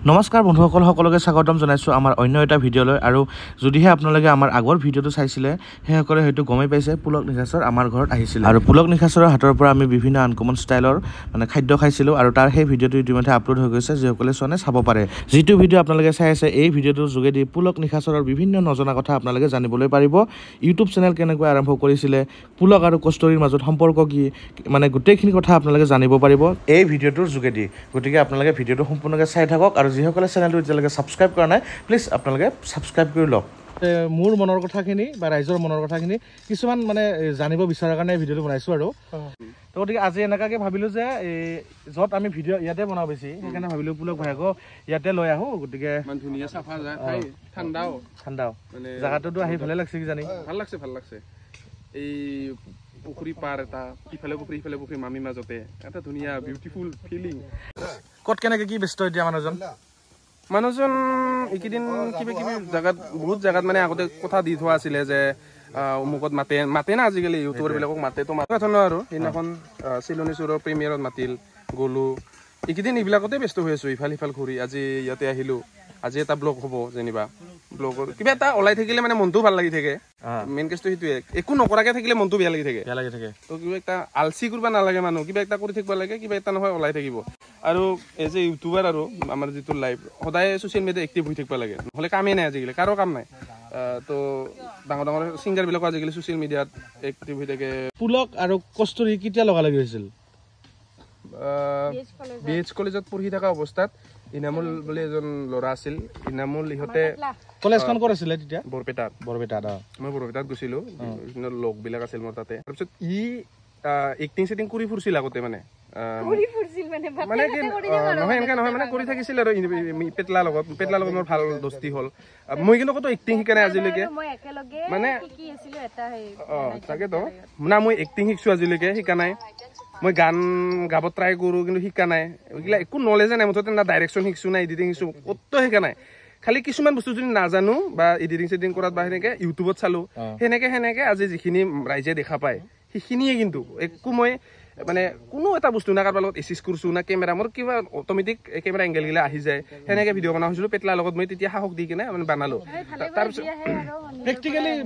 নমস্কাৰ বন্ধুসকল সকলোকে স্বাগতম জনাইছো আমাৰ অন্য এটা ভিডিঅলৈ আৰু যদিহে আপোনালোকে আমাৰ আগৰ ভিডিঅটো চাইছিলে হেসকলে হয়তো গমে পাইছে পুলক নিখাছৰ আমাৰ ঘৰত আহিছিল আৰু পুলক নিখাছৰ হাতৰ পৰা আমি বিভিন্ন আনকমন ষ্টাইলৰ মানে খাদ্য খাইছিলো আৰু তাৰ সেই ভিডিঅটো ইতিমধ্যে আপলোড হৈ গৈছে যিসকলে চনে চাব পাৰে যেটো ভিডিঅ আপোনালোকে চাই আছে এই ভিডিঅটোৰ যোগেদি পুলক নিখাছৰৰ বিভিন্ন নজনা কথা আপোনালোকে জানিবলৈ পাৰিব ইউটিউব চেনেল কেনেকৈ আৰম্ভ কৰিছিলে পুলক আৰু কষ্টৰীৰ মাজত সম্পৰ্ক কি মানে গোটেইখিনি কথা আপোনালোকে জানিব পাৰিব এই ভিডিঅটোৰ যোগেদি গতিকে আপোনালোকে ভিডিঅটো সম্পূৰ্ণকৈ চাই থাকক আৰু যিসকলে চেনেলটো এতিয়ালৈকে সাবস্ক্ৰাইব কৰা নাই প্লিজ আপোনালোকে সাবস্ক্ৰাইব কৰি লওক মোৰ মনৰ কথাখিনি বা ৰাইজৰ মনৰ কথাখিনি কিছুমান মানে জানিব বিচৰাৰ কাৰণে ভিডিঅটো বনাইছো আৰু তো গতিকে আজি এনেকাকে ভাবিলো যে যত আমি ভিডিঅ ইয়াতে বনাও বেছি সেইকাৰণে ভাবিলো পুলক ভাইকো ইয়াতে লৈ আহো গতিকে মান ধুনিয়া সাফা যায় ঠাই ঠাণ্ডাও মানে জায়গাটো আহি ভালে লাগছে কি জানি ভাল লাগছে এই পুখুৰী পাৰ এটা ইফালে পুখুৰী মামি মাজতে এটা ধুনিয়া বিউটিফুল ফিলিং কত কেনেকে কি ব্যস্ত এতিয়া মানুহজন এইকেইদিন কিবা জায়গাত বহুত জায়গাত মানে আগতে কথা দি থোৱা আছিলে যে অমুকত মাতে না আজিকালি ইউটিউবৰ বিলাকক মাতে তো মাতে ধৰণৰ আৰু সেইদিনাখন চিলনী চুৰৰ প্ৰিমিয়াৰত মাতিল গলো এইকেইদিন এইবিলাকতে ব্যস্ত হৈ আছো ইফাল ঘূৰি আজি ইয়াতে আহিলো আজি এটা ব্লগ হ'ব যেনিবা ব্লগৰ কিবা এটা ওলাই থাকিলে মানে মনটো ভাল লাগি থাকে মেইন কেছটো সেইটোৱে একো নকৰাকে থাকিলে মনটো বেয়া লাগি থাকে তো কিবা এটা আলচি কৰিব নালাগে মানুহ কিবা এটা কৰি থাকিব লাগে কিবা এটা নহয় ওলাই থাকিব আৰু এজ এ ইউটিউবাৰ আৰু আমাৰ যিটো লাইফ সদায় ছ'চিয়েল মিডিয়া এক্টিভ হৈ থাকিব লাগে নহ'লে কামেই নাই আজিকালি কাৰো কাম নাই তো ডাঙৰ ছিংগাৰ বিলাকো আজিকালি ছ'চিয়েল মিডিয়াত এক্টিভ হৈ থাকে পুলক আৰু কষ্টৰী কেতিয়া লগালগি হৈছিল BH কলেজত পঢ়ি থকা অৱস্থাত ইনামুল বুলি এজন ল'ৰা আছিল ইনামুল ইহঁতে কলেজখন ক'ত আছিলে তেতিয়া বৰপেটাত মই বৰপেটাত গৈছিলো লগ বিলাক আছিল মোৰ তাতে তাৰপিছত ই এক্টিং সেটিং কৰি ফুৰিছিল আগতে মানে নহয় এনেকা নহয় মানে কৰি থাকিছিল আৰু পেটলা লগত মোৰ ভাল দোস্তি হ'ল মই কিন্তু কতো এক্টিং শিকা নাই আজিলৈকে মানে তাকেতো না মই এক্টিং শিকছো আজিলৈকে শিকা নাই মই গান গাব ট্ৰাই কৰো কিন্তু শিকা নাই এইগিলা একো নলেজে নাই মুঠতে না ডাইৰেকশ্যন শিকছো না এডিটিং শিকছো কতো শিকা নাই খালি কিছুমান বস্তু যদি নাজানো বা এডিটিং সেটিং কৰাত বা সেনেকে ইউটিউবত চালো সেনেকে আজি যিখিনি ৰাইজে দেখা পায় সেইখিনিয়ে কিন্তু একো মই মানে কোনো এটা বস্তু না কাৰোবাৰ লগত এচিছ কৰিছো না কেমেৰা মোৰ কিবা অট'মেটিক কেমেৰা এংগেল গিলা আহি যায় সেনেকে ভিডিঅ' বনোৱা হৈছিলো পেটলাৰ লগত মই তেতিয়া সাহস দি কিনে মানে বনালো তাৰপিছত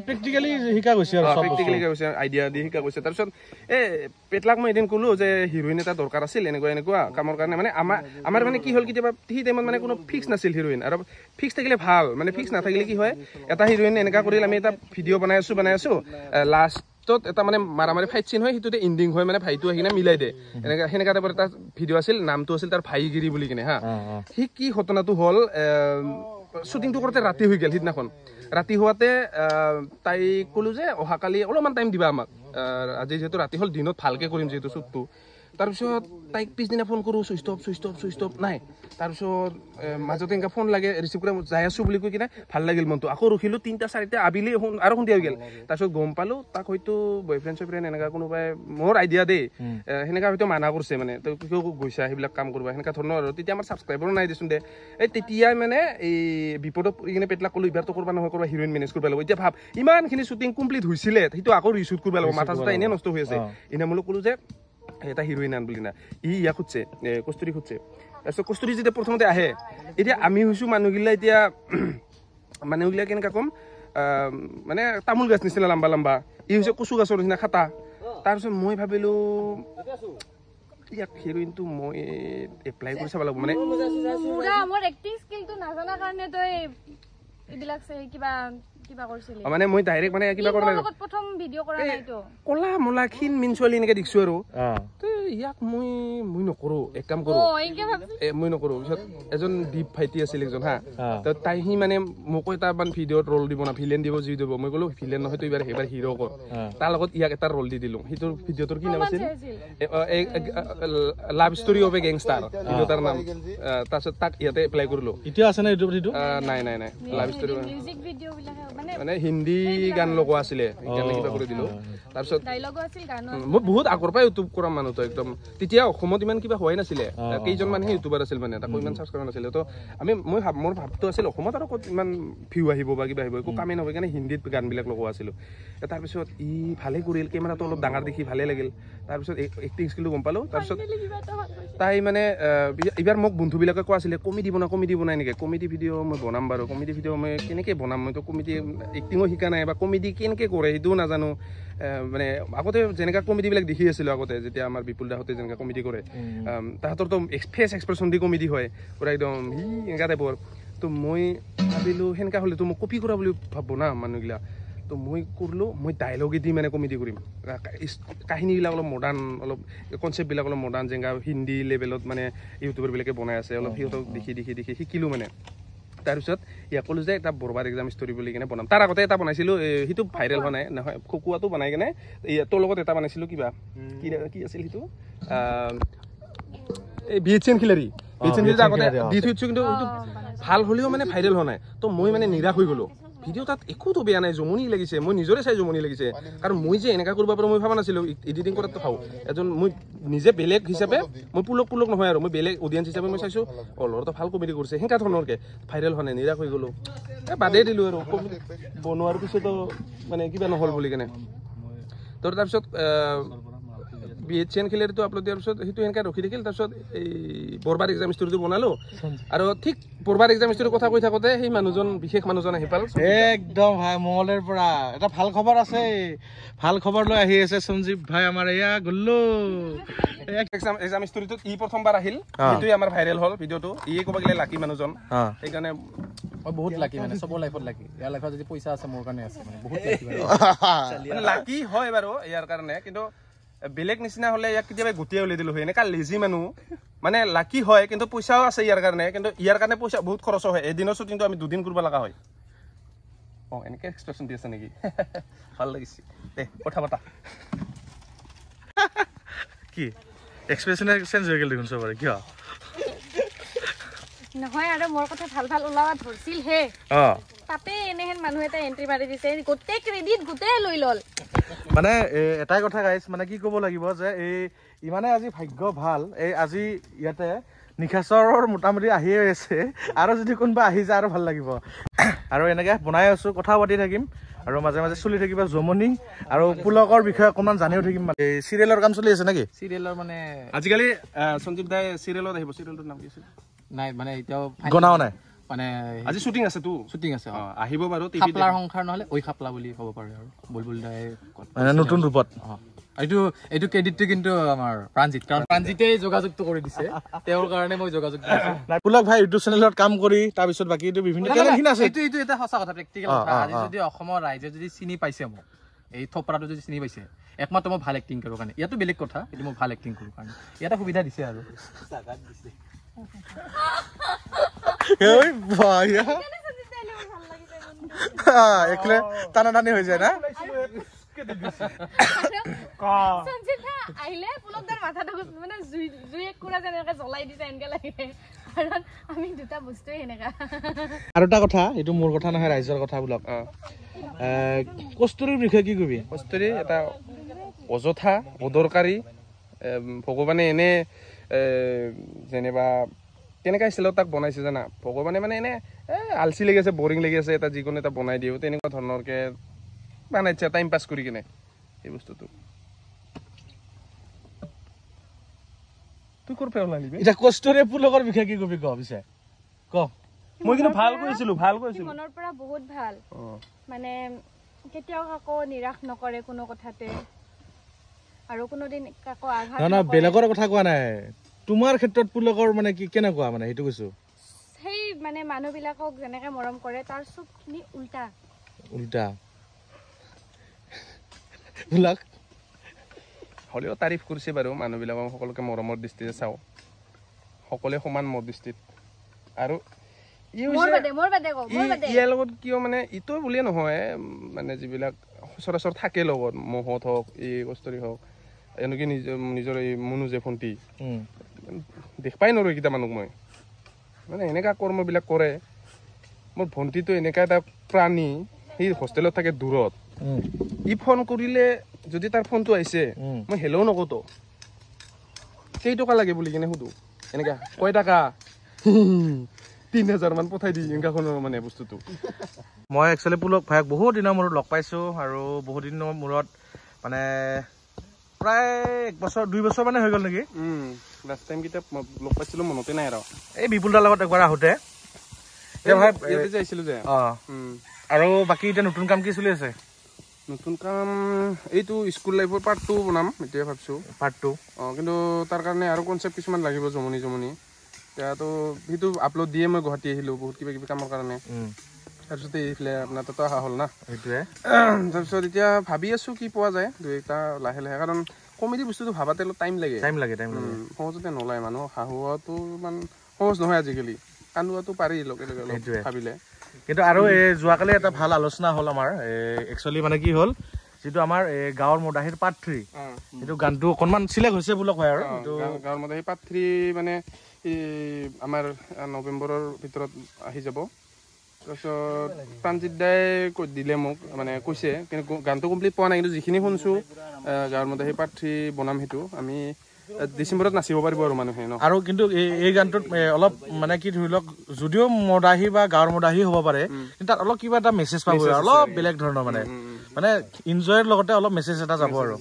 প্ৰেক্টিকেলি শিকা গৈছে আইডিয়া দি শিকা গৈছে তাৰপিছত পেটলাক মই এদিন ক'লো যে হিৰোইন এটা দৰকাৰ আছিল এনেকুৱা কামৰ কাৰণে মানে আমাৰ মানে কি হ'ল কেতিয়াবা সেই টাইমত মানে কোনো ফিক্স নাছিল হিৰোইন আৰু ফিক্স থাকিলে ভাল মানে ফিক্স নাথাকিলে কি হয় এটা হিৰোইন এনেকুৱা কৰিল আমি এটা ভিডিঅ' বনাই আছো লাষ্ট এটা মানে মাৰামাৰি ফাইট চিন হয় সেইটোতে এণ্ডিং হয় মানে ভাইটো আহিনে মিলাই দে সেনেকা টাইপৰ এটা ভিডিঅ' আছিল নামটো আছিল তাৰ ভাইগিৰি বুলি কিনে হা সি কি ঘটনাটো হ'ল শ্বুটিংটো কৰোঁতে ৰাতি হৈ গ'ল সিদিনাখন ৰাতি হোৱাতে তাই ক'লো যে অহাকালি অলপমান টাইম দিবা আমাক আজি যিহেতু ৰাতি হ'ল দিনত ভালকে কৰিম যিহেতু শ্বুটটো তাৰপিছত তাইক পিছদিনা ফোন কৰোঁ চুইচ অফ নাই তাৰপিছত মাজতে এনেকৈ ফোন লাগে ৰিচিভ কৰি যাই আছোঁ বুলি কৈ কিনে ভাল লাগিল মনটো আকৌ ৰখিলোঁ 3-4 আবেলি আৰু সন্ধিয়া হৈ গ'ল তাৰপিছত গম পালোঁ তাক হয়তো বয়ফ্ৰেণ্ড এনেকুৱা কোনোবাই মোৰ আইডিয়া দেই সেনেকুৱা হয়তো মানা কৰিছে মানে তই কিয় গৈছা সেইবিলাক কাম কৰিবা সেনেকুৱা ধৰণৰ আৰু তেতিয়া আমাৰ ছাবস্ক্ৰাইবাৰো নাই দেচোন দে তেতিয়াই মানে এই বিপদত কিনে পেটলাক ক'লোঁ ইবাৰতো কৰিব নহয় কৰিব হিৰোইন মেনেজ কৰিব লাগিব এতিয়া ভাব ইমানখিনি শ্বুটিং কমপ্লিট হৈছিলে সেইটো আকৌ ৰিশ্বুট কৰিব লাগিব মাথা চাথা এনেই নষ্ট হৈ আছে ইনামুলক ক'লোঁ যে এটা হিৰোইন আন বুলি না ইয়াক খুঁজছে কষ্টুৰী খুঁজছে তাৰপিছত কষ্টুৰী যেতিয়া প্ৰথমতে আহে এতিয়া আমি হৈছোঁ মানুহগিলা এতিয়া মানুহগিলা কেনেকুৱা ক'ম মানে তামোল গাছ নিচিনা লম্বা ই হৈছে কচু গাছৰ নিচিনা খাটা তাৰপিছত মই ভাবিলোঁ ইয়াক হিৰোইনটো মই এপ্লাই কৰি চাব লাগিব মানে মানে মই ডাইৰেক্ট মানে কিবা কৰা নাই প্ৰথম ভিডিঅ' কৰা নাইতো কলা মলা ক্ষীণ মিন ছোৱালী এনেকে দেখিছো আৰু ইয়াক মই নকৰো এক কাম কৰো মই নকৰো পিছত এজন দীপ ভাইটি আছিল একজন হা তাই সি মানে মোকো এটা ভিডিঅ'ত ৰ'ল দিব না ভিলেন দিব যি দিব মই ক'লো ভিলেন নহয় তো এইবাৰ হিৰ' কৰ তাৰ লগত ইয়াক এটা ৰ'ল দি দিলোঁ সেইটোৰ ভিডিঅ'টোৰ কি নাম আছিল love story of A gangster video' তাৰ নাম তাৰপিছত তাক ইয়াতে এপ্লাই কৰিলোঁ এতিয়া আছে না ইউটিউবত সেইটো নাই লাভ ষ্টৰি মিউজিক ভিডিও বিলাক মানে হিন্দী গান লগোৱা আছিলে সেইকাৰণে কিবা কৰি দিলো তাৰপিছত ডায়লগো আছিল গানো মই বহুত আগৰ পৰাই ইউটিউব কৰা মানুহ তো একদম তেতিয়া অসমত ইমান কিবা হোৱাই নাছিলে কেইজন মানুহে ইউটিউবাৰ আছিল মানে তাকো ইমান ছাবস্ক্ৰাইব নাছিলে তো মোৰ ভাবটো আছিল অসমত আৰু ক'ত ইমান ভিউ আহিব বা কিবা আহিব একো কামেই নহয় কাৰণে হিন্দীত গানবিলাক লগোৱা আছিলোঁ তাৰপিছত ই ভালে কৰিল কেমেৰাটো অলপ ডাঙৰ দেখি ভালে লাগিল তাৰপিছত এক্টিং স্কিলটো গম পালোঁ তাৰপিছত তাই মানে এইবাৰ মোক বন্ধুবিলাকে কোৱা আছিলে কমেডি বনাই নেকি কমেডি ভিডিঅ' মই বনাম বাৰু কমেডি ভিডিঅ' মই কেনেকৈ বনাম মইতো কমেডি এক্টিঙো শিকা নাই বা কমেডি কেনেকৈ কৰে সেইটোও নাজানো মানে আগতে যেনেকৈ কমেডিবিলাক দেখি আছিলোঁ আগতে যেতিয়া আমাৰ বিপুল দাহঁতে যেনেকৈ কমেডি কৰে তাহাঁতৰতো ফেচ এক্সপ্ৰেশ্যন দি কমেডি হয় পূৰা একদম এনেকুৱা টাইপৰ তো মই ভাবিলোঁ সেনেকুৱা হ'লেতো মই কপি কৰা বুলি ভাবো না মানুহবিলাক তো মই কৰিলোঁ মই ডাইলগে দি মানে কমেডি কৰিম কাহিনীবিলাক অলপ মডাৰ্ণ অলপ কনচেপ্টবিলাক অলপ মডাৰ্ণ যেনেকৈ হিন্দী লেভেলত মানে ইউটিউবাৰবিলাকে বনাই আছে অলপ সিহঁতক দেখি শিকিলোঁ মানে তাৰপিছত ইয়াক ক'লোঁ যে এটা বৰবাদ এক্সাম ষ্টৰি বুলি কিনে বনাম তাৰ আগতে এটা বনাইছিলোঁ সেইটো ভাইৰেল হোৱা নাই নহয় খকুৱাটো বনাই কিনে তোৰ লগত এটা বনাইছিলোঁ কিবা কি আছিল সেইটো এই VHN খিলাৰী আগতে দি থৈছোঁ কিন্তু ভাল হ'লেও মানে ভাইৰেল হোৱা নাই তো মই মানে নিৰাশ হৈ গ'লোঁ ভিডিঅ' তাত একোতো বেয়া নাই জমনি লাগিছে মই নিজৰে চাই জমনি লাগিছে কাৰণ মই যে এনেকুৱা কৰিব পাৰোঁ মই ভাবা নাছিলোঁ এডিটিং কৰাটো খাওঁ এজন মই নিজে বেলেগ হিচাপে মই পুলক নহয় আৰু মই বেলেগ অডিয়েঞ্চ হিচাপে মই চাইছোঁ ল'ৰাটো ভাল কমেডি কৰিছে সেনেকুৱা ধৰণৰকৈ ভাইৰেল হোৱা নাই নিৰাশ হৈ গ'লোঁ বাদেই দিলোঁ আৰু বনোৱাৰ পিছতো মানে কিবা নহ'ল বুলি কেনে তোৰ তাৰপিছত VHN খিলাৰীটো আপলোড দিয়াৰ পিছত সেইটো সেনেকৈ ৰখি থাকিল তাৰপিছত এই বৰবাদ এক্সাম ষ্টৰিটো বনালোঁ আৰু ঠিক বৰবাদ এক্সাম ষ্টৰিৰ কথা কৈ থাকোঁতে সেই মানুহজন বিশেষ মানুহজন আহি পাল একদম ভাই মঙলৰ পৰা এটা ভাল খবৰ আছে ভাল খবৰ লৈ আহি আছে সঞ্জীৱ ভাই আমাৰ এয়া গ'লো এক্সাম ষ্টৰিটোত ই প্ৰথমবাৰ আহিল সেইটোৱে আমাৰ ভাইৰেল হ'ল ভিডিঅ'টো ইয়ে ক'ব গ'লে লাকি মানুহজন সেইকাৰণে মই বহুত লাকি মানে চবৰ লাইফত লাকি ইয়াৰ লাইফত যদি পইচা আছে মোৰ কাৰণে আছে মানে বহুত লাকি হয় বাৰু ইয়াৰ কাৰণে কিন্তু বেলেগ নিচিনা হ'লে ইয়াক কেতিয়াবা গোটেই উলিয়াই দিলোঁ হয় এনেকুৱা লেজি মানুহ মানে লাকি হয় কিন্তু পইচাও আছে ইয়াৰ কাৰণে কিন্তু ইয়াৰ কাৰণে পইচা বহুত খৰচ হয় এদিনৰ শ্বুটিংটো আমি 2 দিন কৰিব লগা হয় এনেকৈ এক্সপ্ৰেশ্যন দি আছে নেকি ভাল লাগিছে দে কথা পতা কি এক্সপ্ৰেশ্যন চেঞ্জ হৈ গ'ল দেখোন চবৰে কিয় নহয় আৰু মোৰ কথা ভাল ওলাব ধৰিছিল হে তাতে এনেহেন মানুহ এটা এন্ট্ৰি মাৰি দিছে গোটেই ক্ৰেডিট গোটেই লৈ ল'ল মানে এটাই কথা গাইছ মানে কি ক'ব লাগিব যে এই ইমানে আজি ভাগ্য ভাল এই আজি ইয়াতে নিশাচৰৰ মোটামুটি আহিয়ে আছে আৰু যদি কোনোবা আহি যায় আৰু ভাল লাগিব আৰু এনেকৈ বনাই আছোঁ কথা পাতি থাকিম আৰু মাজে মাজে চলি থাকিব জমনি আৰু পুলকৰ বিষয়ে অকণমান জানিও থাকিম মানে চিৰিয়েলৰ কাম চলি আছে নেকি চিৰিয়েলৰ মানে আজিকালি সঞ্জীৱ দাই চিৰিয়েলত আহিব চিৰিয়েলটোৰ নাম কি আছিল নাই মানে এতিয়াও গনাও নাই মানে আজি শ্বুটিং আছে তো শ্বুটিং আছে আহিব বাৰু খাপলাৰ সংসাৰ নহ'লে ঐ খাপলা বুলি ক'ব পাৰে আৰু বুলবুল দাই মানে নতুন ৰূপত এইটো ক্ৰেডিটটো কিন্তু আমাৰ প্ৰাণজিত কাৰণ প্ৰাণজিতেই যোগাযোগটো কৰি দিছে তেওঁৰ কাৰণে মই যোগাযোগ পুলক ভাই ইউটিউব চেনেলত কাম কৰি তাৰপিছত বাকীটো বিভিন্ন আছে এইটো এটা সঁচা কথা প্ৰেক্টিকেল কথা আজি যদি অসমৰ ৰাইজে যদি চিনি পাইছে মোক এই থপৰাটো যদি চিনি পাইছে একমাত্ৰ মই ভাল এক্টিং কৰোঁ কাৰণে ইয়াতো বেলেগ কথা কিন্তু মই ভাল এক্টিং কৰোঁ কাৰণে ইয়াতে সুবিধা দিছে আৰু জাগাত দিছে একলে টানা টানি হৈ যায় না আহিলে পুলকদাৰ মাথাটো মানে জুই এক কুৰা যেনেকৈ জ্বলাই দিছে এনেকৈ লাগে কাৰণ আমি দুটা বস্তুৱে সেনেকা আৰু এটা কথা এইটো মোৰ কথা নহয় ৰাইজৰ কথা বোলক কস্তুৰীৰ বিষয়ে কি কবি কস্তুৰী এটা অযথা অদৰকাৰী ভগৱানে এনে যেনিবা কেনেকুৱা ষ্টাইলত তাক বনাইছে জানা ভগৱানে মানে এনে আলচি লাগি আছে বৰিং লাগি আছে এটা যিকোনো এটা বনাই দিওঁ তেনেকুৱা ধৰণৰকৈ বনাইছে টাইম পাছ কৰি কিনে এই বস্তুটো তুই ক'ৰ পৰা ওলালি এতিয়া কস্তুৰী পুলকৰ বিষয়ে কি কবি ক পিছে ক মই কিন্তু ভাল কৈছিলো মনৰ পৰা বহুত ভাল মানে কেতিয়াও কাকো নিৰাশ নকৰে কোনো কথাতে আৰু কোনোদিন কাকো আঘাত নহয় বেলেগৰ কথা কোৱা নাই তোমাৰ ক্ষেত্ৰত পুলকৰ মানে কি কেনেকুৱা মানে সেইটো কৈছো সেই মানে মানুহবিলাকক যেনেকৈ মৰম কৰে তাৰ চবখিনি উল্টা পুলক হ'লেও তাৰিফ কৰিছে বাৰু মানুহবিলাকক সকলোকে মৰমৰ দৃষ্টিৰে চাওঁ সকলোৱে সমান মোৰ দৃষ্টিত আৰু ইয়াৰ লগত কিয় মানে ইটো বুলিয়ে নহয় মানে যিবিলাক সচৰাচৰ থাকে লগত মহত হওক এই কস্তুৰী হওক এনেকৈ নিজৰ এই মনো যে ভণ্টি দেখ পাই নৰো এইকেইটা মানুহক মই মানে এনেকুৱা কৰ্মবিলাক কৰে মোৰ ভণ্টিটো এনেকা এটা প্ৰাণী সি হোষ্টেলত থাকে দূৰত ই ফোন কৰিলে যদি তাৰ ফোনটো আহিছে মই হেল্ল' নকতো কেইটকা লাগে বুলি কিনে সুধো এনেকা কয় টকা 3000 মান পঠাই দি এনেকাখনৰ মানে বস্তুটো মই একচুৱেলি পুলক ভাইক বহুত দিনৰ মূৰত লগ পাইছোঁ আৰু বহুত দিনৰ মূৰত মানে প্ৰায় 1 বছৰ 2 বছৰ মানে হৈ গ'ল নেকি লাষ্ট টাইম কেতিয়া লগ পাইছিলোঁ মনতে নাই আৰু এই বিপুলদাৰ লগত একবাৰ আহোঁতে ভাই ইয়াতে যে আহিছিলোঁ যে আৰু বাকী এতিয়া নতুন কাম কি চলি আছে নতুন কাম এইটো স্কুল লাইফৰ পাৰ্ট 2 বনাম এতিয়া ভাবিছোঁ পাৰ্ট 2 কিন্তু তাৰ কাৰণে আৰু কনচেপ্ট কিছুমান লাগিব জমনি এতিয়াতো সেইটো আপলোড দিয়ে মই গুৱাহাটী আহিলোঁ বহুত কিবা কিবি কামৰ কাৰণে তাৰপিছতে এইফালে আপোনাৰ তাতো অহা হ'ল না সেইটোৱে তাৰপিছত এতিয়া ভাবি আছোঁ কি পোৱা যায় দুই এটা লাহে লাহে কাৰণ কমেডি বস্তুটো ভাবাতে অলপ টাইম লাগে সহজতে নোলায় মানুহ হাঁহুৱাটো ইমান সহজ নহয় আজিকালি কান্দোৱাটো পাৰি লগে লগে ভাবিলে কিন্তু আৰু যোৱাকালি এটা ভাল আলোচনা হ'ল আমাৰ একচুৱেলি মানে কি হ'ল যিটো আমাৰ গাঁৱৰ মদাহীৰ পাৰ্ট 3 এইটো গানটো অকণমান চিলেক্ট হৈছে বুলি কয় আৰু গাঁৱৰ মদাহী পাৰ্ট 3 মানে আমাৰ নৱেম্বৰৰ ভিতৰত আহি যাব তাৰপিছত প্ৰাণজিৎ দাই দিলে মোক মানে কৈছে কিন্তু গানটো কমপ্লিট পোৱা নাই কিন্তু যিখিনি শুনছোঁ গাঁৱৰ মদাহী পাৰ্ট 3 বনাম সেইটো আমি ডিচেম্বৰত নাচিব পাৰিব আৰু মানুহে ন আৰু কিন্তু এই গানটোত অলপ মানে কি ধৰি লওক যদিও মদাহী বা গাঁৱৰ মদাহী হ'ব পাৰে কিন্তু তাত অলপ কিবা এটা মেছেজ পাব অলপ বেলেগ ধৰণৰ মানে এনজয়ৰ লগতে অলপ মেছেজ এটা যাব আৰু